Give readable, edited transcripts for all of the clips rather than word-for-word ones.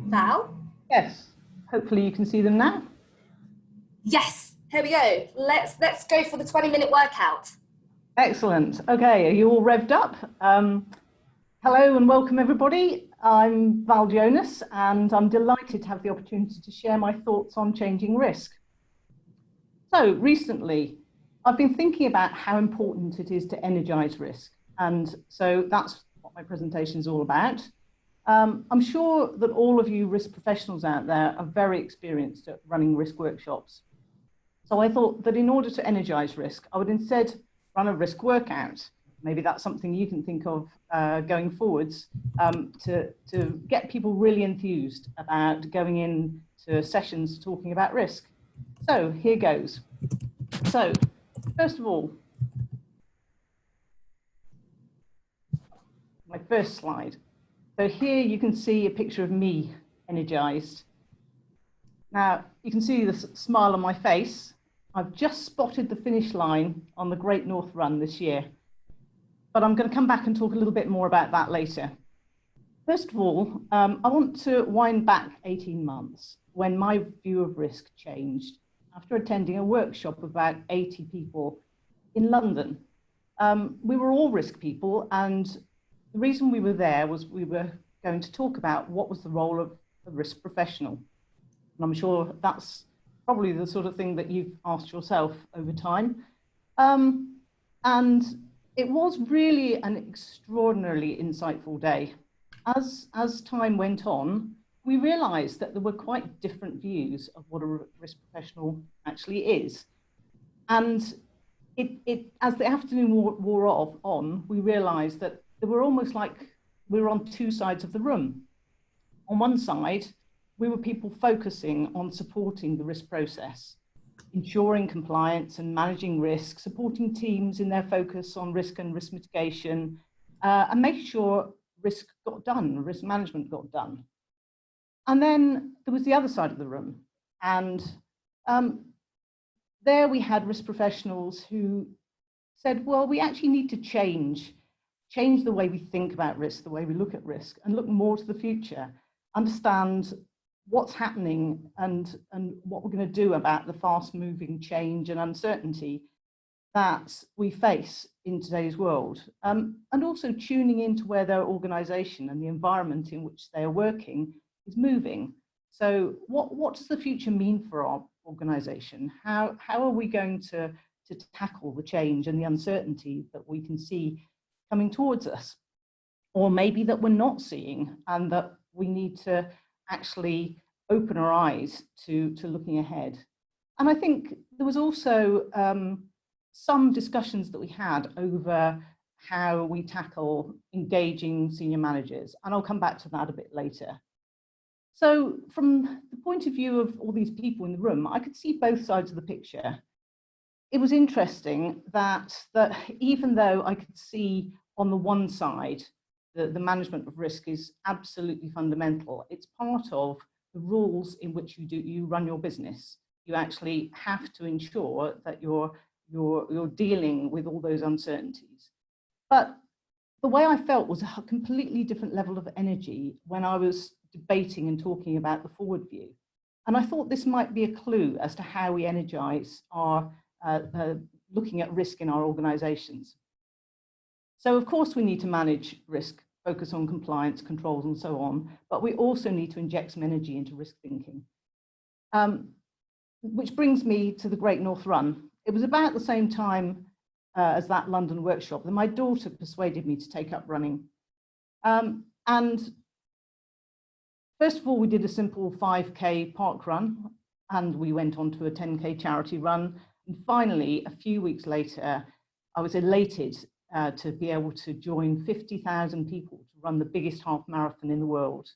Val? Yes, hopefully you can see them now. Yes, here we go. Let's go for the 20-minute workout. Excellent. Okay, are you all revved up? Hello and welcome everybody. I'm Val Jonas and I'm delighted to have the opportunity to share my thoughts on changing risk. So recently, I've been thinking about how important it is to energize risk. And so that's what my presentation is all about. I'm sure that all of you risk professionals out there are very experienced at running risk workshops. So I thought that in order to energize risk, I would instead run a risk workout. Maybe that's something you can think of going forwards to get people really enthused about going into sessions talking about risk. So here goes. So first of all, my first slide. So here you can see a picture of me energized. Now you can see the smile on my face. I've just spotted the finish line on the Great North Run this year, but I'm going to come back and talk a little bit more about that later. First of all, I want to wind back 18 months when my view of risk changed after attending a workshop of about 80 people in London. We were all risk people, and the reason we were there was we were going to talk about what was the role of a risk professional. And I'm sure that's probably the sort of thing that you've asked yourself over time. And it was really an extraordinarily insightful day. As time went on, we realized that there were quite different views of what a risk professional actually is. And as the afternoon wore on, we realized that they were almost like we were on two sides of the room. On one side, we were people focusing on supporting the risk process, ensuring compliance and managing risk, supporting teams in their focus on risk and risk mitigation, and making sure risk got done, risk management got done. And then there was the other side of the room. And there we had risk professionals who said, well, we actually need to change the way we think about risk, the way we look at risk, and look more to the future, understand what's happening and what we're going to do about the fast-moving change and uncertainty that we face in today's world, and also tuning into where their organization and the environment in which they are working is moving. So what does the future mean for our organization? How are we going to tackle the change and the uncertainty that we can see coming towards us, or maybe that we're not seeing, and that we need to actually open our eyes to looking ahead? And I think there was also some discussions that we had over how we tackle engaging senior managers, and I'll come back to that a bit later. So from the point of view of all these people in the room, I could see both sides of the picture. It was interesting that even though I could see on the one side the management of risk is absolutely fundamental, it's part of the rules in which you run your business. You actually have to ensure that you're dealing with all those uncertainties. But the way I felt was a completely different level of energy when I was debating and talking about the forward view. And I thought this might be a clue as to how we energize our looking at risk in our organizations. So of course we need to manage risk, focus on compliance, controls and so on, but we also need to inject some energy into risk thinking. Which brings me to the Great North Run. It was about the same time as that London workshop that my daughter persuaded me to take up running. And first of all, we did a simple 5K park run, and we went on to a 10K charity run. And finally, a few weeks later, I was elated to be able to join 50,000 people to run the biggest half marathon in the world.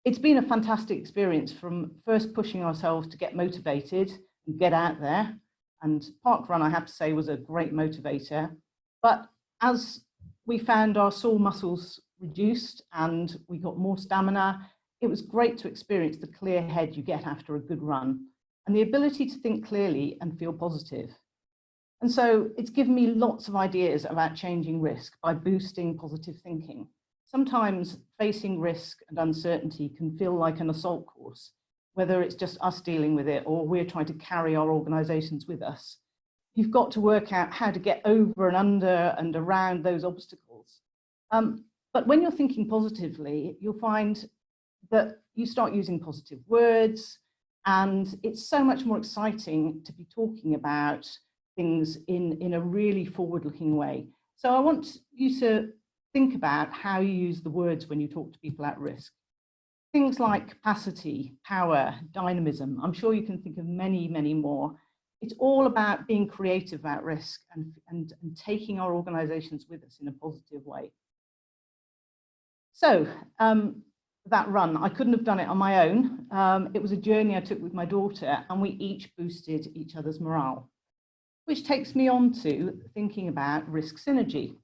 It's been a fantastic experience, from first pushing ourselves to get motivated and get out there. And park run, I have to say, was a great motivator. But as we found our sore muscles reduced and we got more stamina, it was great to experience the clear head you get after a good run and the ability to think clearly and feel positive. And so it's given me lots of ideas about changing risk by boosting positive thinking. sometimes facing risk and uncertainty can feel like an assault course, whether it's just us dealing with it or we're trying to carry our organizations with us. You've got to work out how to get over and under and around those obstacles. But when you're thinking positively, you'll find that you start using positive words, and it's so much more exciting to be talking about things in a really forward-looking way. So I want you to think about how you use the words when you talk to people at risk. Things like capacity, power, dynamism. I'm sure you can think of many, many more. It's all about being creative about risk and taking our organizations with us in a positive way. So that run, I couldn't have done it on my own. It was a journey I took with my daughter, and we each boosted each other's morale, which takes me on to thinking about risk synergy.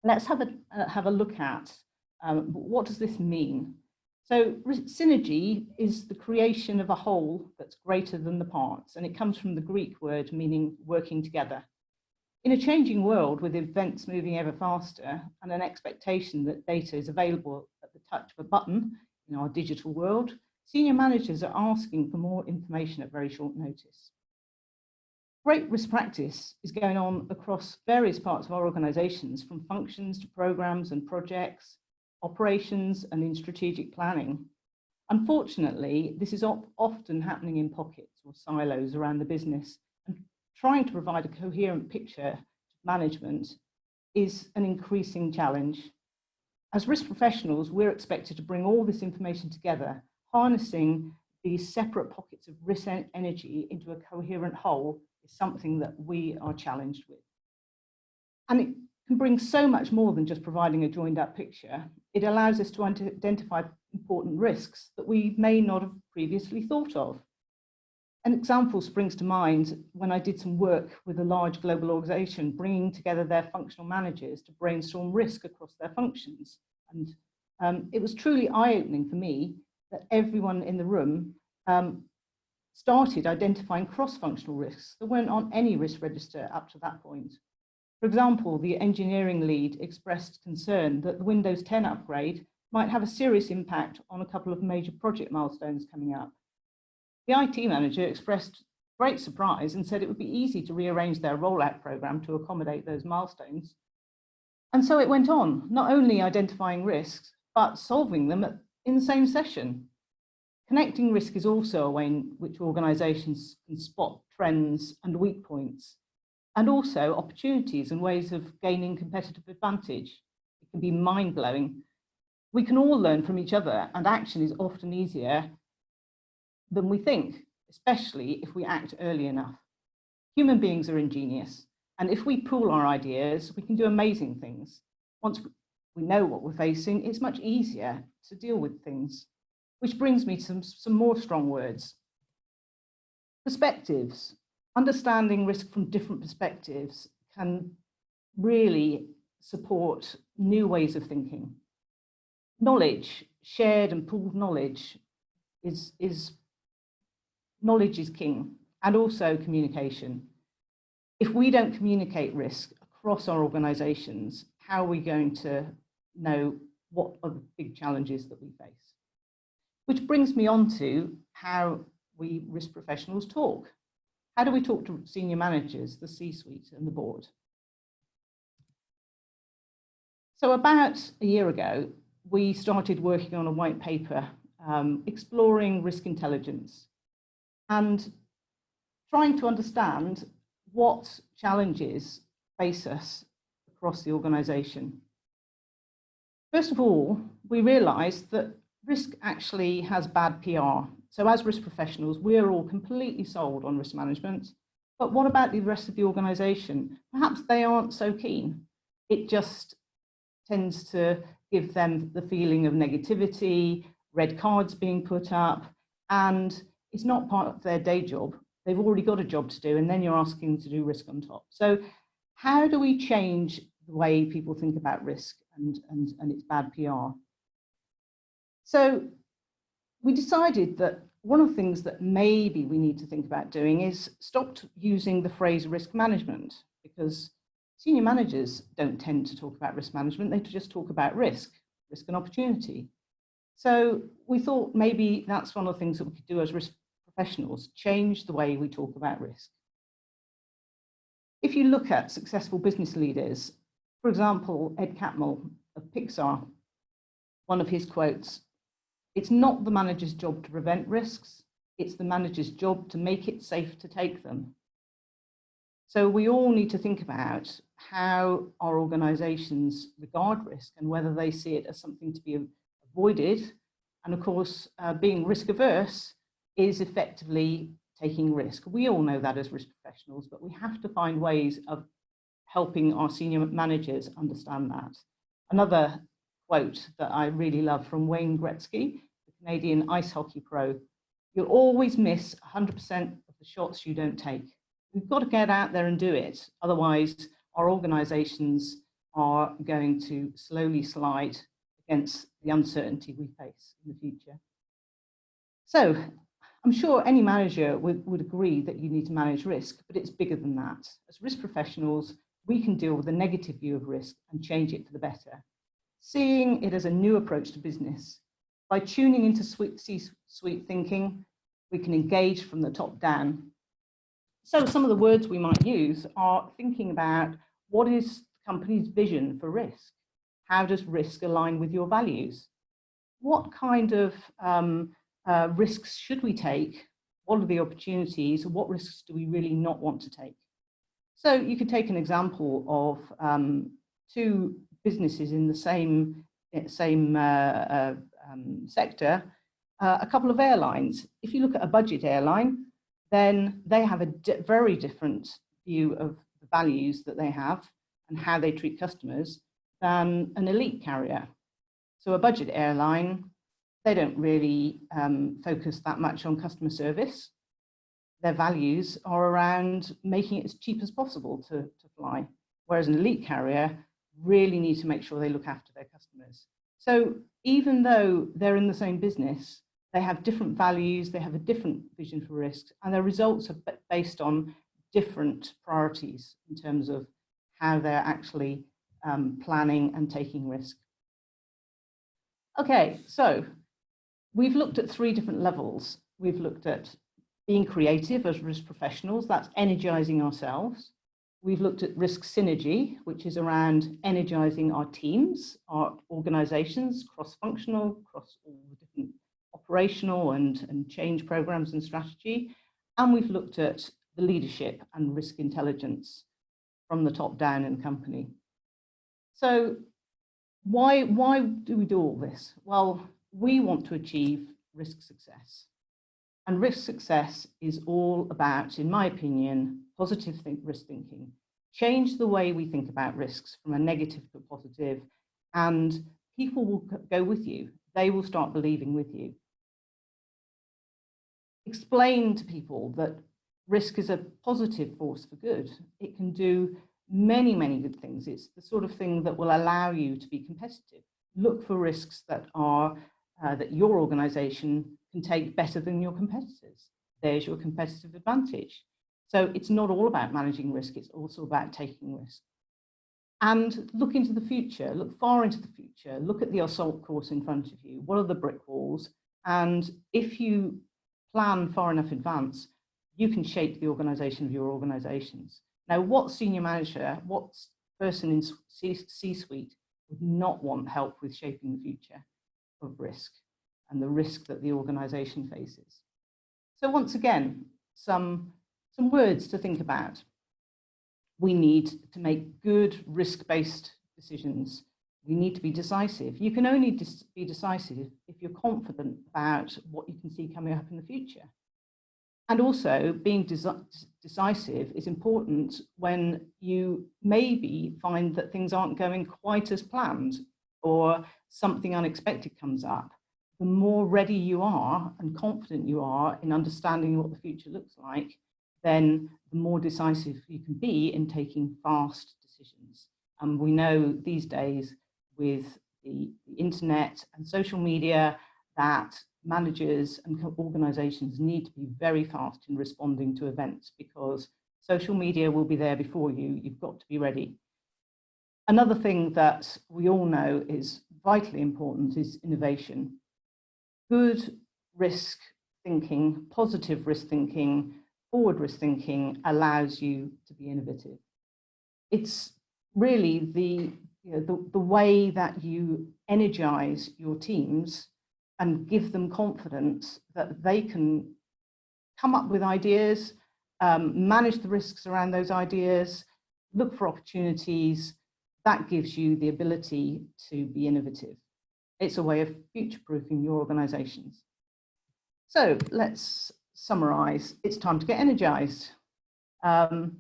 Let's have a look at what does this mean. So synergy is the creation of a whole that's greater than the parts, and it comes from the Greek word meaning working together. In a changing world with events moving ever faster and an expectation that data is available at the touch of a button in our digital world, senior managers are asking for more information at very short notice. Great risk practice is going on across various parts of our organizations, from functions to programs and projects, operations and in strategic planning. Unfortunately, this is often happening in pockets or silos around the business, and trying to provide a coherent picture to management is an increasing challenge. As risk professionals, we're expected to bring all this information together, harnessing these separate pockets of risk energy into a coherent whole is something that we are challenged with. And it can bring so much more than just providing a joined up picture. It allows us to identify important risks that we may not have previously thought of. An example springs to mind when I did some work with a large global organization, bringing together their functional managers to brainstorm risk across their functions. And it was truly eye-opening for me that everyone in the room started identifying cross-functional risks that weren't on any risk register up to that point. For example, the engineering lead expressed concern that the Windows 10 upgrade might have a serious impact on a couple of major project milestones coming up. The IT manager expressed great surprise and said it would be easy to rearrange their rollout program to accommodate those milestones. And so it went on, not only identifying risks, but solving them in the same session. Connecting risk is also a way in which organizations can spot trends and weak points, and also opportunities and ways of gaining competitive advantage. It can be mind-blowing. We can all learn from each other, and action is often easier than we think, especially if we act early enough. Human beings are ingenious, and if we pool our ideas, we can do amazing things. Once we know what we're facing, it's much easier to deal with things. Which brings me to some more strong words. Perspectives. Understanding risk from different perspectives can really support new ways of thinking. Knowledge, shared and pooled knowledge knowledge is king, and also communication. If we don't communicate risk across our organizations, how are we going to know what are the big challenges that we face? Which brings me on to how we risk professionals talk. How do we talk to senior managers, the C-suite and the board? So about a year ago, we started working on a white paper exploring risk intelligence and trying to understand what challenges face us across the organization. First of all, we realized that risk actually has bad PR. So as risk professionals, we're all completely sold on risk management. But what about the rest of the organization? Perhaps they aren't so keen. It just tends to give them the feeling of negativity, red cards being put up, and it's not part of their day job. They've already got a job to do, and then you're asking them to do risk on top. So how do we change the way people think about risk and its bad PR? So we decided that one of the things that maybe we need to think about doing is stop using the phrase risk management, because senior managers don't tend to talk about risk management, they just talk about risk. risk and opportunity. So we thought maybe that's one of the things that we could do as risk professionals, change the way we talk about risk. If you look at successful business leaders, for example, Ed Catmull of Pixar, one of his quotes, "It's not the manager's job to prevent risks, it's the manager's job to make it safe to take them." So we all need to think about how our organizations regard risk and whether they see it as something to be avoided. And of course, being risk averse is effectively taking risk. We all know that as risk professionals, but we have to find ways of helping our senior managers understand that. Another quote that I really love from Wayne Gretzky, the Canadian ice hockey pro: "You'll always miss 100% of the shots you don't take." We've got to get out there and do it. Otherwise, our organizations are going to slowly slide against the uncertainty we face in the future. So I'm sure any manager would agree that you need to manage risk, but it's bigger than that. As risk professionals, we can deal with the negative view of risk and change it for the better, seeing it as a new approach to business. By tuning into C-suite thinking, we can engage from the top down. So some of the words we might use are thinking about what is the company's vision for risk? How does risk align with your values? What kind of risks should we take? What are the opportunities? What risks do we really not want to take? So you could take an example of two businesses in the same sector, a couple of airlines. If you look at a budget airline, then they have a very different view of the values that they have and how they treat customers than an elite carrier. So a budget airline, they don't really focus that much on customer service. Their values are around making it as cheap as possible to fly, whereas an elite carrier really needs to make sure they look after their customers. So even though they're in the same business, they have different values, they have a different vision for risks, and their results are based on different priorities in terms of how they're actually planning and taking risk. Okay, so we've looked at 3 different levels. We've looked at being creative as risk professionals, that's energizing ourselves. We've looked at risk synergy, which is around energizing our teams, our organizations, cross-functional, across all the different operational and change programs and strategy. And we've looked at the leadership and risk intelligence from the top down in the company. So why do we do all this? Well, we want to achieve risk success. And risk success is all about, in my opinion, positive risk thinking. Change the way we think about risks from a negative to a positive, and people will go with you. They will start believing with you. Explain to people that risk is a positive force for good. It can do many, many good things. It's the sort of thing that will allow you to be competitive. Look for risks that are that your organization can take better than your competitors. There's your competitive advantage. So it's not all about managing risk, it's also about taking risk. And look into the future, look far into the future, look at the assault course in front of you. What are the brick walls? And if you plan far enough in advance, you can shape the organization of your organizations. Now, what senior manager, what person in C-suite would not want help with shaping the future of risk and the risk that the organization faces? So once again, some words to think about. We need to make good risk-based decisions. We need to be decisive. You can only be decisive if you're confident about what you can see coming up in the future. And also, being decisive is important when you maybe find that things aren't going quite as planned or something unexpected comes up. The more ready you are and confident you are in understanding what the future looks like, then the more decisive you can be in taking fast decisions. And we know these days with the internet and social media that managers and organizations need to be very fast in responding to events because social media will be there before you. You've got to be ready. Another thing that we all know is vitally important is innovation. Good risk thinking, positive risk thinking, forward risk thinking allows you to be innovative. It's really the way that you energize your teams and give them confidence that they can come up with ideas, manage the risks around those ideas, look for opportunities. That gives you the ability to be innovative. It's a way of future-proofing your organizations. So let's summarize. It's time to get energized. I've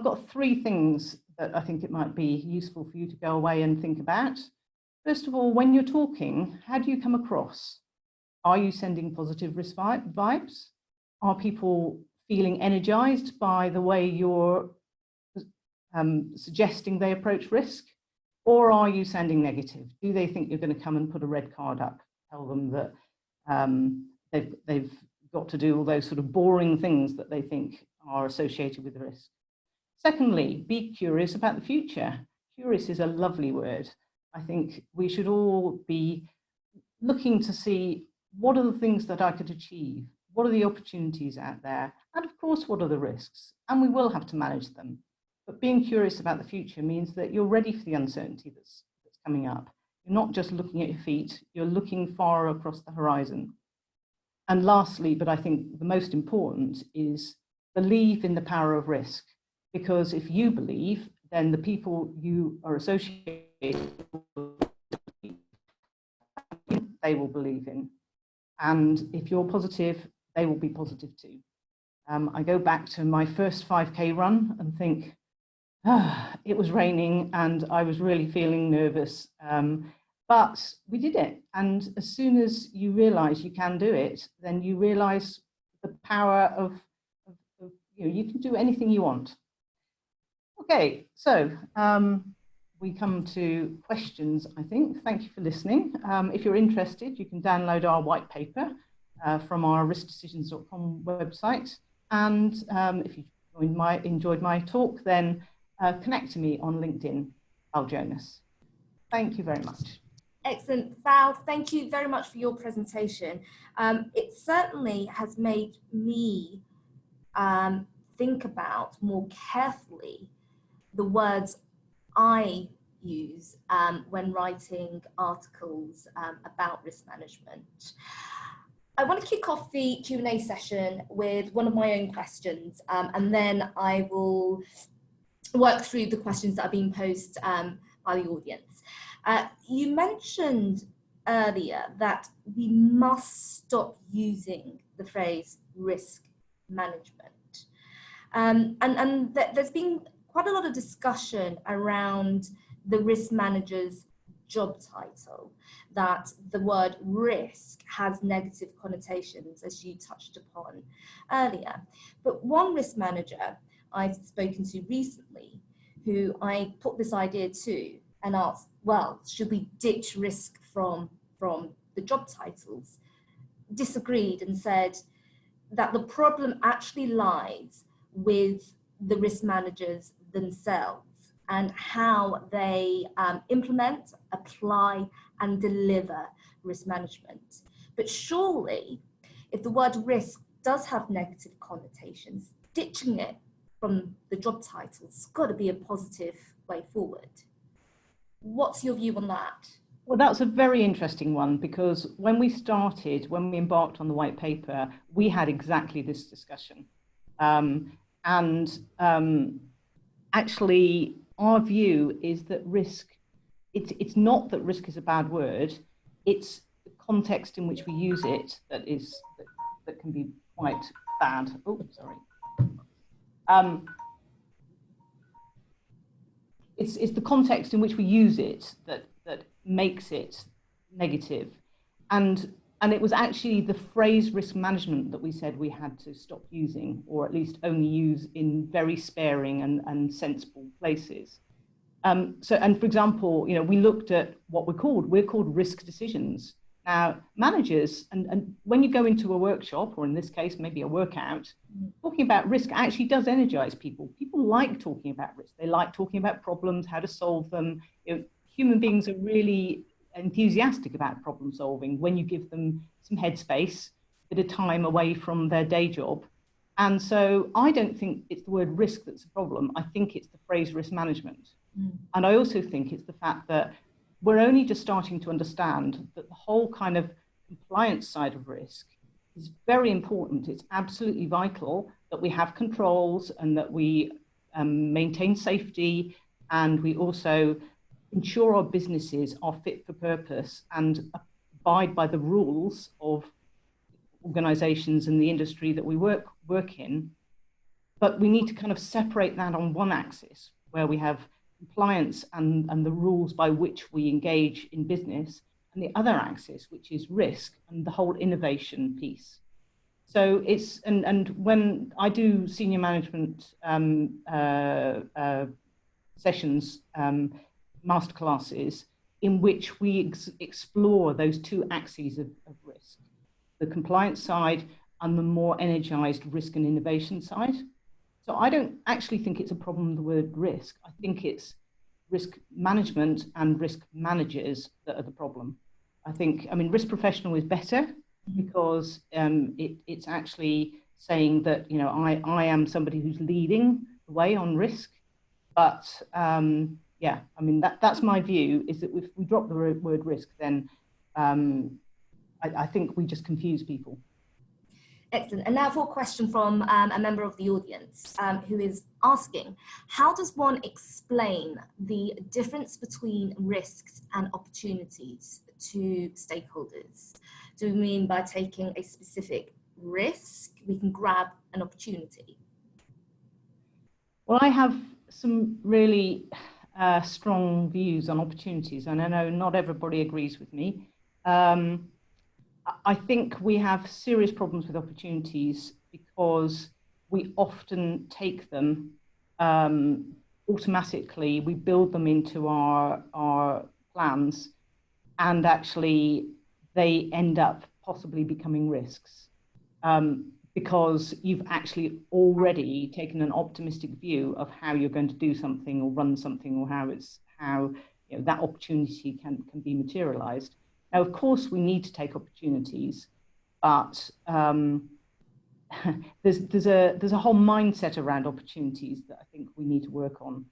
got 3 things that I think it might be useful for you to go away and think about. First of all, when you're talking, how do you come across? Are you sending positive risk vibes? Are people feeling energized by the way you're suggesting they approach risk? Or are you sounding negative? Do they think you're going to come and put a red card up, tell them that they've got to do all those sort of boring things that they think are associated with the risk? Secondly, be curious about the future. Curious is a lovely word. I think we should all be looking to see, what are the things that I could achieve? What are the opportunities out there? And of course, what are the risks? And we will have to manage them. But being curious about the future means that you're ready for the uncertainty that's coming up. You're not just looking at your feet, you're looking far across the horizon. And lastly, but I think the most important, is believe in the power of risk. Because if you believe, then the people you are associated with, they will believe in. And if you're positive, they will be positive too. I go back to my first 5K run and think, it was raining and I was really feeling nervous. But we did it. And as soon as you realize you can do it, then you realize the power of you can do anything you want. Okay, so we come to questions, I think. Thank you for listening. If you're interested, you can download our white paper from our riskdecisions.com website. And if you enjoyed my talk, then connect to me on LinkedIn, Jonas. Thank you very much. Excellent. Val, thank you very much for your presentation. It certainly has made me think about more carefully the words I use when writing articles about risk management. I want to kick off the Q&A session with one of my own questions, and then I will work through the questions that are being posed by the audience. You mentioned earlier that we must stop using the phrase risk management. And there's been quite a lot of discussion around the risk manager's job title, that the word risk has negative connotations, as you touched upon earlier. But one risk manager I've spoken to recently, who I put this idea to and asked, well, should we ditch risk from the job titles, disagreed and said that the problem actually lies with the risk managers themselves and how they implement, apply and deliver risk management. But surely, if the word risk does have negative connotations, ditching it from the job titles has got to be a positive way forward. What's your view on that? Well, that's a very interesting one, because when we embarked on the white paper, we had exactly this discussion. Actually, our view is that risk, it's not that risk is a bad word, it's the context in which we use it that can be quite bad. Oh, sorry. It's the context in which we use it that makes it negative. And it was actually the phrase risk management that we said we had to stop using, or at least only use in very sparing and sensible places. And for example, we looked at what we're called risk decisions. Now, managers, and when you go into a workshop, or in this case, maybe a workout, talking about risk actually does energize people. People like talking about risk. They like talking about problems, how to solve them. Human beings are really enthusiastic about problem solving when you give them some headspace, a bit of time away from their day job. And so I don't think it's the word risk that's a problem. I think it's the phrase risk management. And I also think it's the fact that we're only just starting to understand that the whole kind of compliance side of risk is very important. It's absolutely vital that we have controls and that we maintain safety, and we also ensure our businesses are fit for purpose and abide by the rules of organizations and the industry that we work in. But we need to kind of separate that on one axis where we have compliance and the rules by which we engage in business, and the other axis, which is risk and the whole innovation piece. So it's, and when I do senior management sessions, masterclasses, in which we explore those two axes of risk, the compliance side and the more energized risk and innovation side. So I don't actually think it's a problem, the word risk. I think it's risk management and risk managers that are the problem. I think, I mean, risk professional is better because it's actually saying that, you know, I am somebody who's leading the way on risk. But yeah, I mean, that's my view, is that if we drop the word risk, then I think we just confuse people. Excellent. And now for a question from a member of the audience who is asking, how does one explain the difference between risks and opportunities to stakeholders? Do we mean by taking a specific risk, we can grab an opportunity? Well, I have some really strong views on opportunities, and I know not everybody agrees with me. I think we have serious problems with opportunities because we often take them automatically, we build them into our plans, and actually they end up possibly becoming risks because you've actually already taken an optimistic view of how you're going to do something or run something, or how you know, that opportunity can be materialized. Now, of course, we need to take opportunities, but there's a whole mindset around opportunities that I think we need to work on.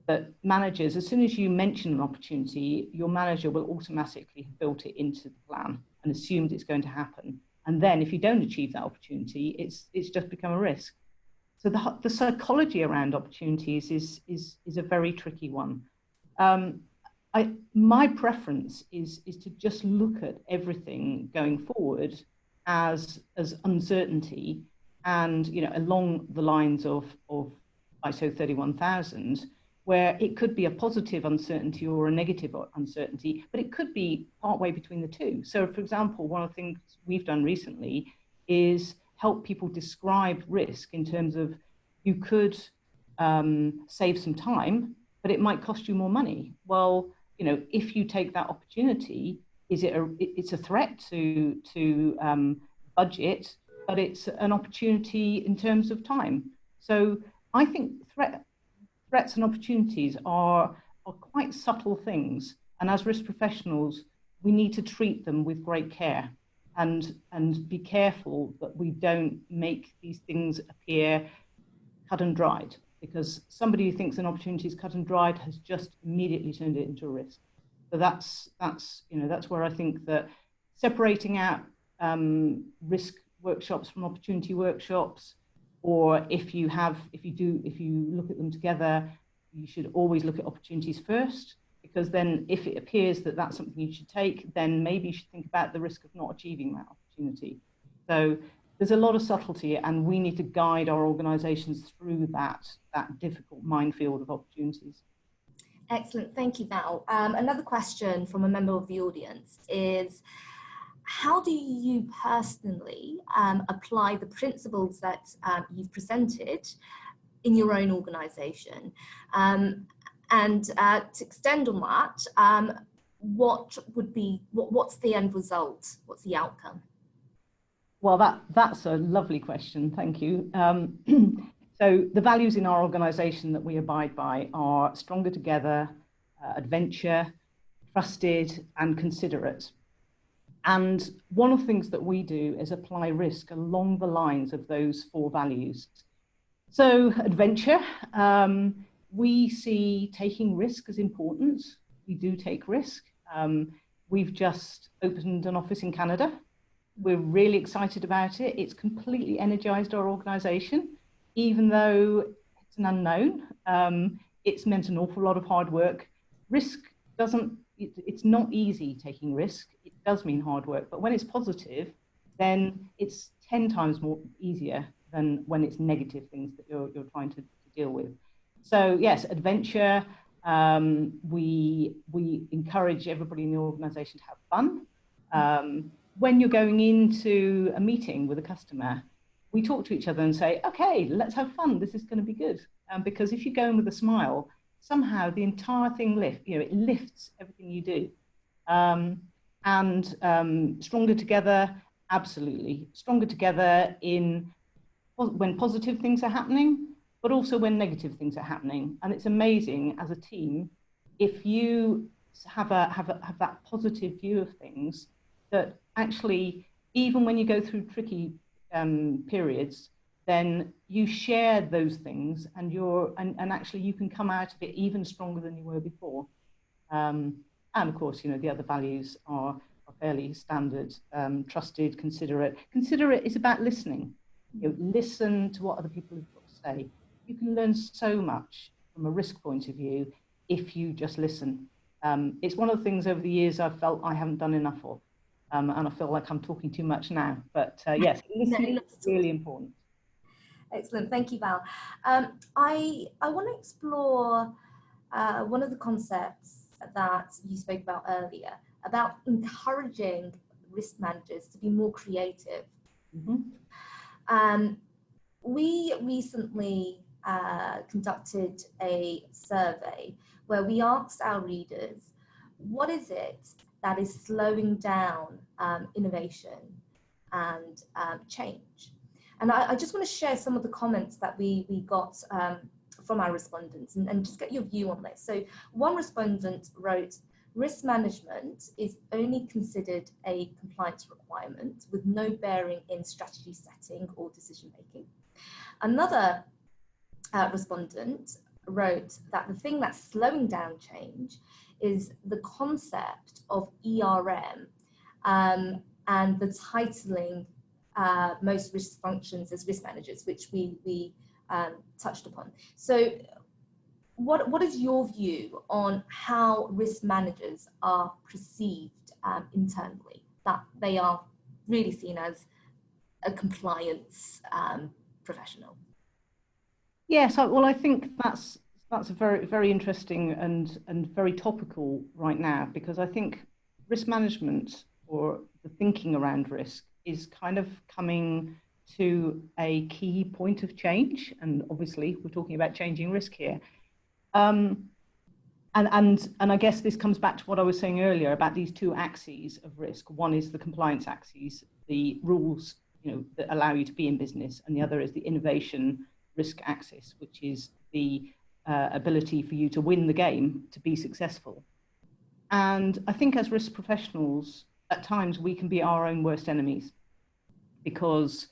That managers, as soon as you mention an opportunity, your manager will automatically have built it into the plan and assumed it's going to happen. And then if you don't achieve that opportunity, it's just become a risk. So the psychology around opportunities is a very tricky one. My preference is to just look at everything going forward as uncertainty, and, you know, along the lines of ISO 31000, where it could be a positive uncertainty or a negative uncertainty, but it could be partway between the two. So, for example, one of the things we've done recently is help people describe risk in terms of, you could save some time, but it might cost you more money. Well, you know, if you take that opportunity, it's a threat to budget, but it's an opportunity in terms of time. So I think threats and opportunities are quite subtle things, and as risk professionals, we need to treat them with great care and be careful that we don't make these things appear cut and dried, because somebody who thinks an opportunity is cut and dried has just immediately turned it into a risk. So that's you know, that's where I think that separating out risk workshops from opportunity workshops, or if you look at them together, you should always look at opportunities first, because then if it appears that that's something you should take, then maybe you should think about the risk of not achieving that opportunity. So there's a lot of subtlety, and we need to guide our organizations through that difficult minefield of opportunities. Excellent, thank you, Val. Another question from a member of the audience is, how do you personally apply the principles that you've presented in your own organization? And to extend on that, what's the end result? What's the outcome? Well, that's a lovely question. Thank you. So the values in our organization that we abide by are stronger together, adventure, trusted, and considerate. And one of the things that we do is apply risk along the lines of those 4 values. So adventure, we see taking risk as important. We do take risk. We've just opened an office in Canada. We're really excited about it. It's completely energized our organization, even though it's an unknown. It's meant an awful lot of hard work. Risk it's not easy taking risk. It does mean hard work, but when it's positive, then it's 10 times more easier than when it's negative things that you're trying to deal with. So yes, adventure. We encourage everybody in the organization to have fun. When you're going into a meeting with a customer, we talk to each other and say, okay, let's have fun. This is going to be good. Because if you go in with a smile, somehow the entire thing it lifts everything you do. Stronger together, absolutely. Stronger together when positive things are happening, but also when negative things are happening. And it's amazing as a team, if you have that positive view of things, that actually, even when you go through tricky periods, then you share those things, and actually you can come out of it even stronger than you were before. And of course, the other values are fairly standard: trusted, considerate. Considerate is about listening. Listen to what other people have got to say. You can learn so much from a risk point of view if you just listen. It's one of the things over the years I've felt I haven't done enough of, and I feel like I'm talking too much now. But yes, listening is really important. Excellent, thank you, Val. I want to explore one of the concepts that you spoke about earlier, about encouraging risk managers to be more creative. Mm-hmm. We recently conducted a survey where we asked our readers, what is it that is slowing down innovation and change? And I just want to share some of the comments that we got from our respondents and just get your view on this. So one respondent wrote, risk management is only considered a compliance requirement with no bearing in strategy setting or decision making. Another respondent wrote that the thing that's slowing down change is the concept of ERM and the titling most risk functions as risk managers, which we touched upon. So what is your view on how risk managers are perceived internally, that they are really seen as a compliance professional? Yes, well, I think that's a very, very interesting and very topical right now, because I think risk management, or the thinking around risk, is kind of coming to a key point of change. And obviously we're talking about changing risk here. And I guess this comes back to what I was saying earlier about these 2 axes of risk. One is the compliance axis, the rules that allow you to be in business, and the other is the innovation risk axis, which is the ability for you to win the game, to be successful. And I think as risk professionals, at times we can be our own worst enemies, because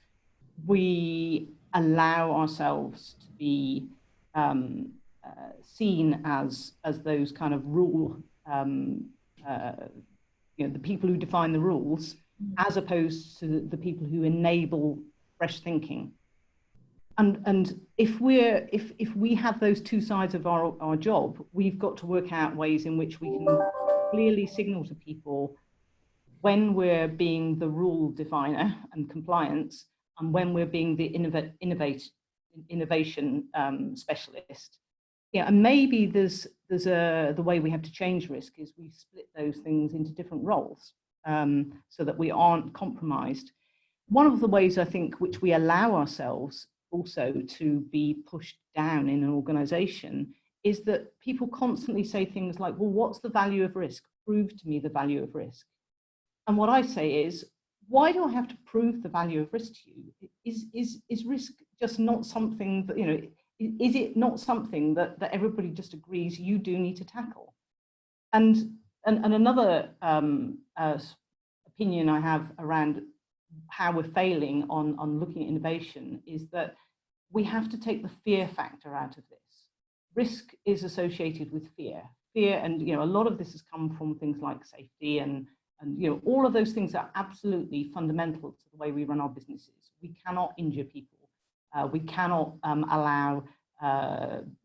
we allow ourselves to be seen as those kind of rule, the people who define the rules, as opposed to the people who enable fresh thinking. And if we have those 2 sides of our job, we've got to work out ways in which we can clearly signal to people when we're being the rule definer and compliance, and when we're being the innovation specialist. And maybe there's the way we have to change risk is we split those things into different roles, so that we aren't compromised. One of the ways I think which we allow ourselves also to be pushed down in an organization is that people constantly say things like, well, what's the value of risk? Prove to me the value of risk. And what I say is, why do I have to prove the value of risk to you? Is risk just not something that, is it not something that everybody just agrees you do need to tackle? And and another opinion I have around how we're failing on looking at innovation is that we have to take the fear factor out of this. Risk is associated with fear. Fear, and a lot of this has come from things like safety and all of those things are absolutely fundamental to the way we run our businesses. We cannot injure people. We cannot allow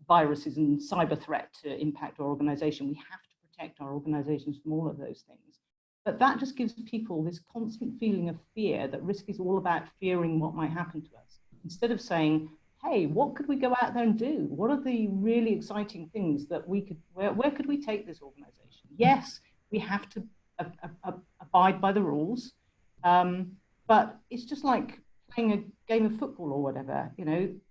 viruses and cyber threat to impact our organization. We have to protect our organizations from all of those things. But that just gives people this constant feeling of fear, that risk is all about fearing what might happen to us, instead of saying, hey, what could we go out there and do? What are the really exciting things that we could, where could we take this organization? Yes, we have to abide by the rules, but it's just like playing a game of football or whatever.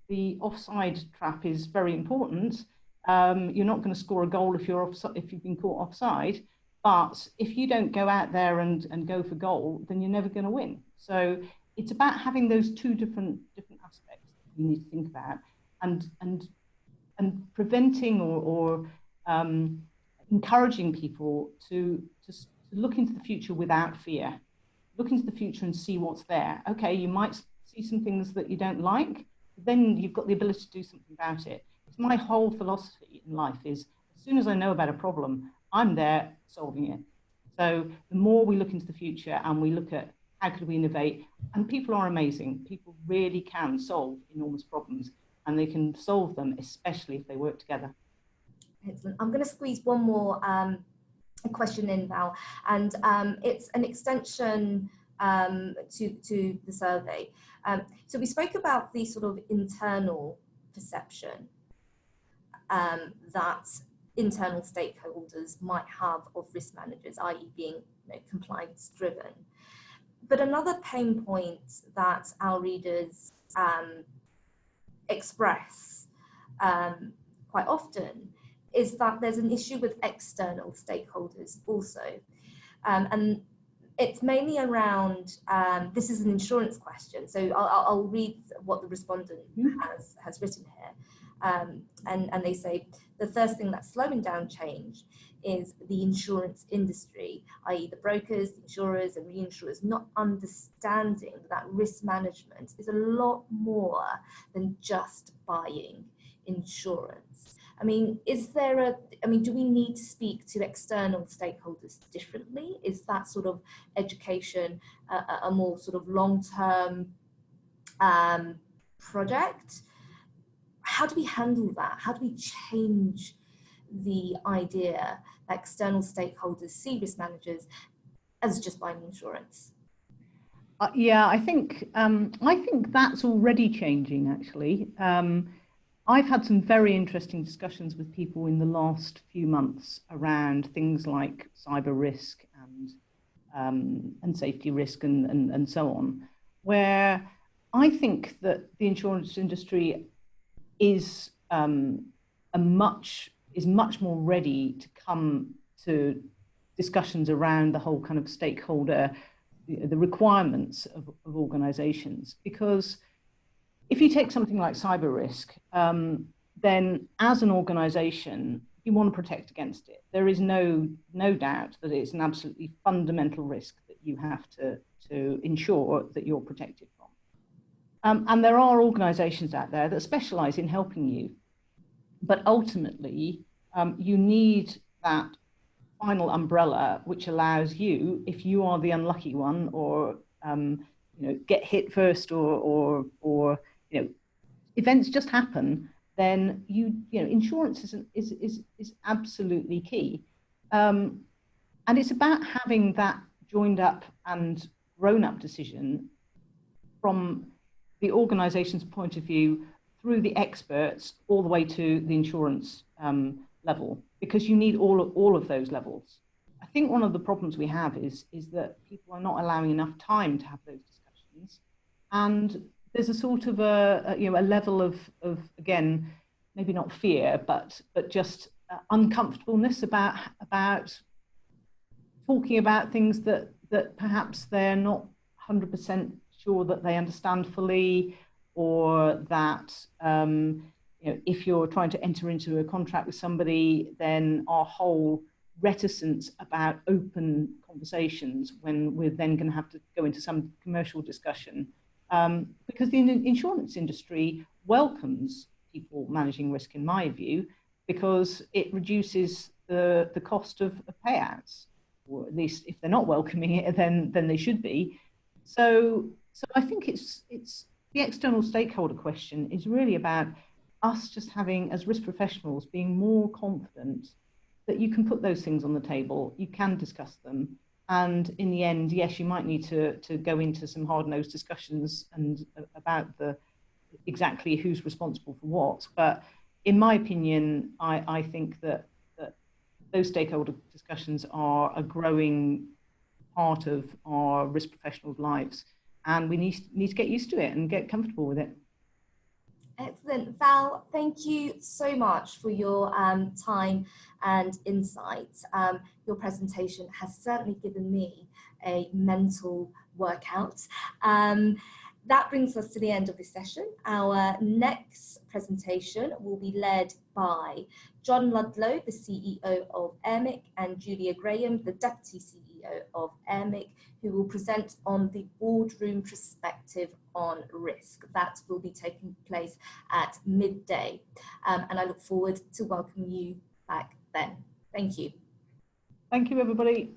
The offside trap is very important. You're not going to score a goal if you've been caught offside, but if you don't go out there and go for goal, then you're never going to win. So it's about having those two different aspects that you need to think about, and preventing or encouraging people to look into the future without fear. Look into the future and see what's there. Okay, you might see some things that you don't like, but then you've got the ability to do something about it. It's my whole philosophy in life is, as soon as I know about a problem, I'm there solving it. So the more we look into the future and we look at how could we innovate, and people are amazing. People really can solve enormous problems, and they can solve them, especially if they work together. Excellent. I'm going to squeeze one more question in now, and it's an extension to the survey. So we spoke about the sort of internal perception that internal stakeholders might have of risk managers, i.e. being compliance driven. But another pain point that our readers express quite often is that there's an issue with external stakeholders also. And it's mainly around, this is an insurance question, so I'll read what the respondent has written here. And they say, the first thing that's slowing down change is the insurance industry, i.e. the brokers, the insurers and reinsurers not understanding that risk management is a lot more than just buying insurance. I mean, do we need to speak to external stakeholders differently? Is that sort of education a more sort of long-term project? How do we handle that? How do we change the idea that external stakeholders see risk managers as just buying insurance? Yeah, I think that's already changing, actually. I've had some very interesting discussions with people in the last few months around things like cyber risk and safety risk and so on, where I think that the insurance industry is much more ready to come to discussions around the whole kind of stakeholder, the requirements of organizations. Because if you take something like cyber risk, then as an organization, you want to protect against it. There is no doubt that it's an absolutely fundamental risk that you have to ensure that you're protected from. And there are organizations out there that specialize in helping you. But ultimately, you need that final umbrella, which allows you, if you are the unlucky one, or get hit first, or events just happen, then insurance is absolutely key, and it's about having that joined up and grown up decision from the organization's point of view, through the experts all the way to the insurance level, because you need all of those levels. I think one of the problems we have is that people are not allowing enough time to have those discussions, and there's a sort of a level of again, maybe not fear, but just uncomfortableness about talking about things that perhaps they're not 100% sure that they understand fully, or that if you're trying to enter into a contract with somebody, then our whole reticence about open conversations when we're then going to have to go into some commercial discussion, because the insurance industry welcomes people managing risk, in my view, because it reduces the cost of payouts, or at least if they're not welcoming it, then they should be. So I think it's the external stakeholder question is really about us just having, as risk professionals, being more confident that you can put those things on the table, you can discuss them, and in the end, yes, you might need to go into some hard-nosed discussions and about exactly who's responsible for what. But in my opinion, I think that those stakeholder discussions are a growing part of our risk professionals' lives, and we need to get used to it and get comfortable with it. Excellent. Val, thank you so much for your time and insights. Your presentation has certainly given me a mental workout. That brings us to the end of this session. Our next presentation will be led by John Ludlow, the CEO of ERMIC, and Julia Graham, the Deputy CEO of ERMIC, who will present on the boardroom perspective on risk. That will be taking place at midday. And I look forward to welcoming you back then. Thank you. Thank you, everybody.